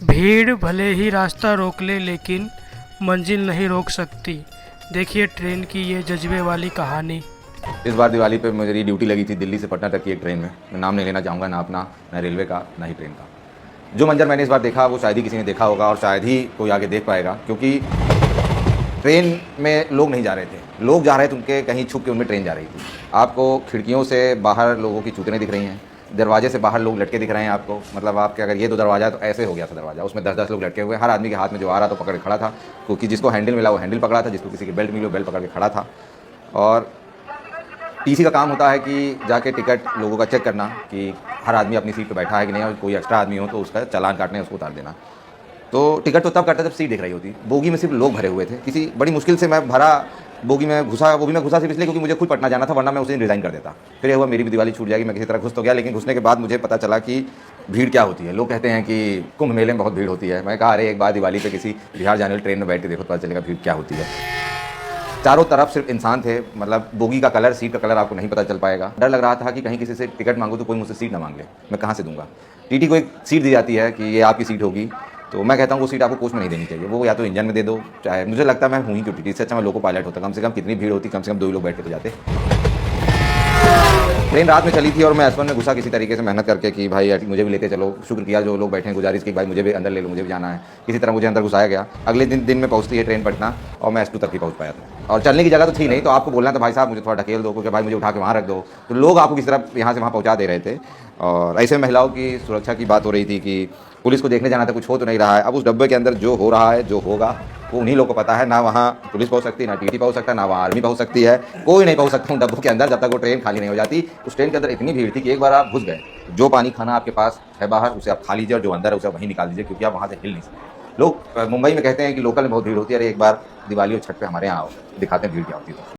भीड़ भले ही रास्ता रोक ले लेकिन मंजिल नहीं रोक सकती। देखिए ट्रेन की ये जज्बे वाली कहानी। इस बार दिवाली पे मेरी ड्यूटी लगी थी दिल्ली से पटना तक की एक ट्रेन में। मैं नाम नहीं लेना चाहूँगा, ना अपना, ना रेलवे का, ना ही ट्रेन का। जो मंजर मैंने इस बार देखा वो शायद ही किसी ने देखा होगा और शायद ही कोई आगे देख पाएगा, क्योंकि ट्रेन में लोग नहीं जा रहे थे। लोग जा रहे थे उनके कहीं छुप के, उनमें ट्रेन जा रही थी। आपको खिड़कियों से बाहर लोगों की चूतनें दिख रही हैं, दरवाजे से बाहर लोग लटके दिख रहे हैं आपको। मतलब आपके अगर ये 2 दरवाजा है तो ऐसे हो गया था दरवाज़ा, उसमें 10-10 लोग लटके हुए। हर आदमी के हाथ में जो आ रहा था पकड़ के खड़ा था, क्योंकि जिसको हैंडल मिला वो हैंडल पकड़ा था, जिसको किसी की बेल्ट मिली वो बेल्ट पकड़ के खड़ा था। और टीसी का काम होता है कि जाके टिकट लोगों का चेक करना कि हर आदमी अपनी सीट पे बैठा है कि नहीं, और कोई एक्स्ट्रा आदमी हो तो उसका चालान काटने उसको उतार देना। तो टिकट तो तब काटता जब सीट दिख रही होती। बोगी में सिर्फ लोग भरे हुए थे। किसी बड़ी मुश्किल से मैं भरा बोगी में घुसा। वो भी मैं घुसा सिर्फ इसलिए क्योंकि मुझे खुद पटना जाना था, वरना मैं उस दिन रिज़ाइन कर देता। फिर ये हुआ मेरी भी दिवाली छूट जाएगी। मैं किसी तरह घुस तो गया, लेकिन घुसने के बाद मुझे पता चला कि भीड़ क्या होती है। लोग कहते हैं कि कुंभ मेले में बहुत भीड़ होती है। मैं कहा अरे एक बार दिवाली पे किसी बिहार जाने वाली ट्रेन में बैठ के देखो तो पता चलेगा भीड़ क्या होती है। चारों तरफ सिर्फ इंसान थे। मतलब बोगी का कलर, सीट का कलर आपको नहीं पता चल पाएगा। डर लग रहा था कि कहीं किसी से टिकट मांगो तो कोई मुझसे सीट ना मांग ले। मैं कहाँ से दूंगा। टीटी को एक सीट दी जाती है कि ये आपकी सीट होगी, तो मैं कहता हूँ वो सीट आपको कोच में नहीं देनी चाहिए। वो या तो इंजन में दे दो, चाहे मुझे लगता है मैं हूँ ही क्यों टीटी से अच्छा मैं लोको पायलट होता। कम से कम कितनी भीड़ होती, कम से कम 2 ही लोग बैठ के तो जाते। ट्रेन रात में चली थी और मैं S1 में घुसा किसी तरीके से मेहनत करके कि भाई मुझे भी लेते चलो। शुक्र किया जो लोग बैठे हैं, गुजारिश की भाई मुझे भी अंदर ले लो, मुझे भी जाना है। किसी तरह मुझे अंदर घुसाया गया। अगले दिन में पहुंचती है ट्रेन पटना, और मैं S2 तक ही पहुंच पाया था। और चलने की जगह तो थी नहीं, तो आपको बोलना था भाई साहब मुझे थोड़ा ढकेल दो, क्योंकि भाई मुझे उठा के वहाँ रख दो। तो लोग आपको किसी तरह यहाँ से वहाँ पहुँचा दे रहे थे। और ऐसे महिलाओं की सुरक्षा की बात हो रही थी कि पुलिस को देखने जाना था, कुछ हो तो नहीं रहा है। अब उस डब्बे के अंदर जो हो रहा है, जो होगा, वो उन्हीं लोगों को पता है। ना वहाँ पुलिस पहुँच सकती, ना टीटी पहुँच सकता, ना वहाँ आर्मी पहुँच सकती है। कोई नहीं पहुँच सकता उन डब्बों के अंदर जब तक वो ट्रेन खाली नहीं हो जाती। उस ट्रेन के अंदर इतनी भीड़ थी कि एक बार आप घुस गए, जो पानी खाना आपके पास है बाहर उसे आप खा लीजिए, और जो अंदर है उसे वहीं निकाल दीजिए, क्योंकि आप वहाँ से हिल नहीं सकते। लोग मुंबई में कहते हैं कि लोकल में बहुत भीड़ होती है। अरे एक बार दिवाली और छठ पे हमारे यहाँ आओ, दिखाते हैं भीड़ क्या होती है।